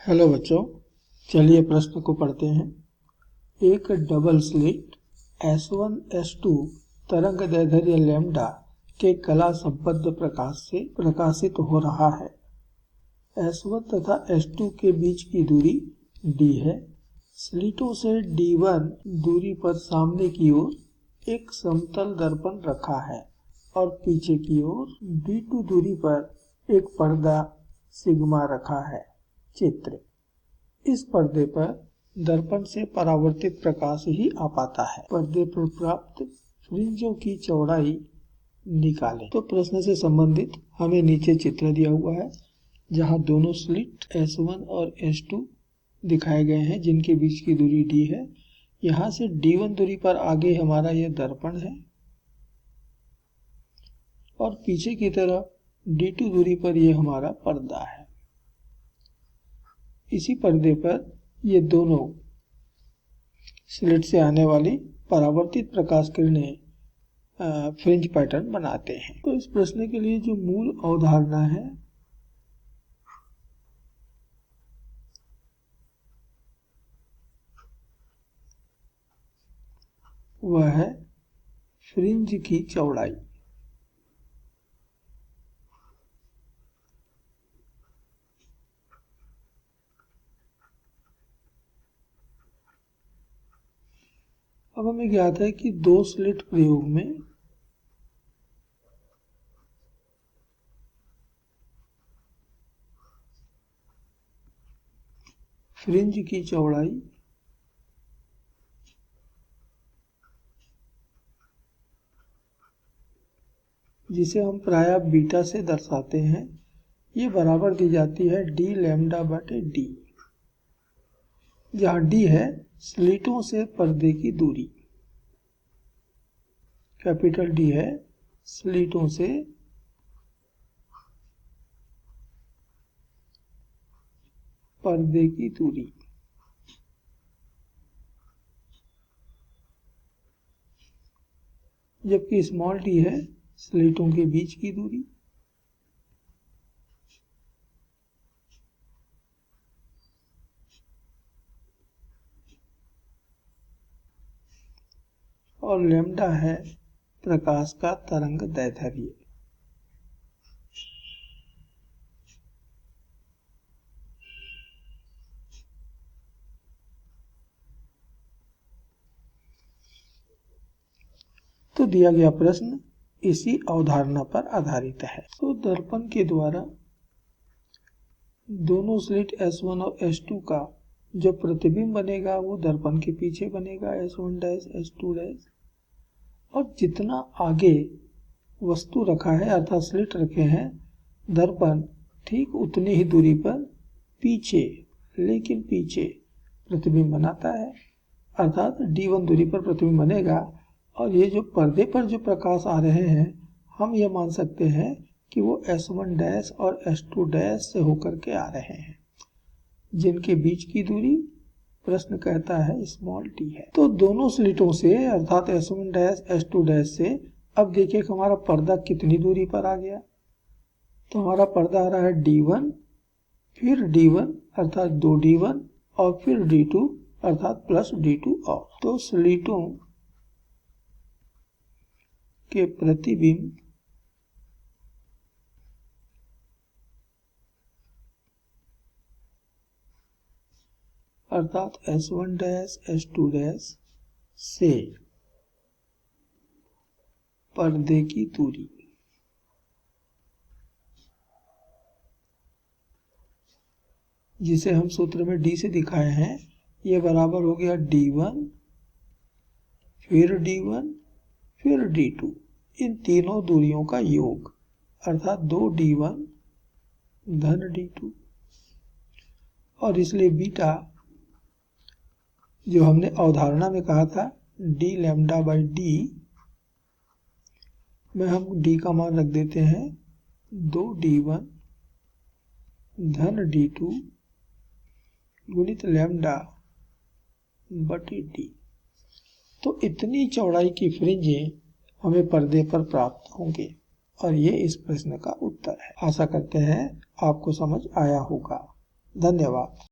Hello बच्चों, चलिए प्रश्न को पढ़ते हैं। एक डबल स्लिट S1 S2 तरंग दैर्ध्य लैम्डा के कला संबद्ध प्रकाश से प्रकाशित हो रहा है। S1 तथा S2 के बीच की दूरी d है। स्लिटों से D1 दूरी पर सामने की ओर एक समतल दर्पण रखा है और पीछे की ओर D2 दूरी पर एक पर्दा सिग्मा रखा है। चित्र। इस पर्दे पर दर्पण से परावर्तित प्रकाश ही आ पाता है। पर्दे पर प्राप्त फ्रिंजों की चौड़ाई निकालें। तो प्रश्न से संबंधित हमें नीचे चित्र दिया हुआ है, जहां दोनों स्लिट S1 और S2 दिखाए गए हैं, जिनके बीच की दूरी d है। यहां से D1 दूरी पर आगे हमारा यह दर्पण है और पीछे की तरफ D2 दूरी पर यह हमारा पर्दा है। इसी पर्दे पर ये दोनों स्लिट से आने वाली परावर्तित प्रकाश किरणें फ्रिंज पैटर्न बनाते हैं। तो इस प्रश्न के लिए जो मूल अवधारणा है वह है फ्रिंज की चौड़ाई। अब हमें ज्ञात है कि दो स्लिट प्रयोग में फ्रिंज की चौड़ाई जिसे हम प्रायः बीटा से दर्शाते हैं, ये बराबर दी जाती है d लैम्डा बटे d, जहां d है स्लिटों से पर्दे की दूरी। कैपिटल D है स्लिटों से पर्दे की दूरी। जबकि स्मॉल d है स्लिटों के बीच की दूरी। और लैम्डा है प्रकाश का तरंग दैर्ध्य। तो दिया गया प्रश्न इसी अवधारणा पर आधारित है। तो दर्पण के द्वारा दोनों स्लिट S1 और S2 का जो प्रतिबिंब बनेगा वो दर्पण के पीछे बनेगा, S1 डैश S2 डैश। और जितना आगे वस्तु रखा है अर्थात स्लिट रखे हैं, दर्पण ठीक उतनी ही दूरी पर पीछे, लेकिन पीछे प्रतिबिंब बनाता है, अर्थात D1 दूरी पर प्रतिबिंब बनेगा। और ये जो पर्दे पर जो प्रकाश आ रहे हैं, हम ये मान सकते हैं कि वो S1 डैश और S2 डैश से होकर के आ रहे हैं, जिनके बीच की दूरी प्रश्न कहता है स्मॉल t है। तो दोनों स्लिटों से अर्थात S1 डैश S2 डैश से अब देखिए हमारा पर्दा कितनी दूरी पर आ गया। तो हमारा पर्दा आ रहा है D1, फिर D1 अर्थात 2D1 और फिर D2 अर्थात प्लस D2 और। तो स्लिटों के प्रतिबिंब अर्थात S1 डैश S2 डैश से पर्दे की दूरी जिसे हम सूत्र में D से दिखाए हैं, ये बराबर हो गया D1 फिर D1 फिर D2, इन तीनों दूरियों का योग अर्थात 2D1 धन D2। और इसलिए बीटा जो हमने अवधारणा में कहा था d लैम्डा बाई d में हम d का मान रख देते हैं 2D1 धन D2 गुणित लैम्डा बटे d। तो इतनी चौड़ाई की फ्रिंजें हमें पर्दे पर प्राप्त होंगे और ये इस प्रश्न का उत्तर है। आशा करते हैं आपको समझ आया होगा। धन्यवाद।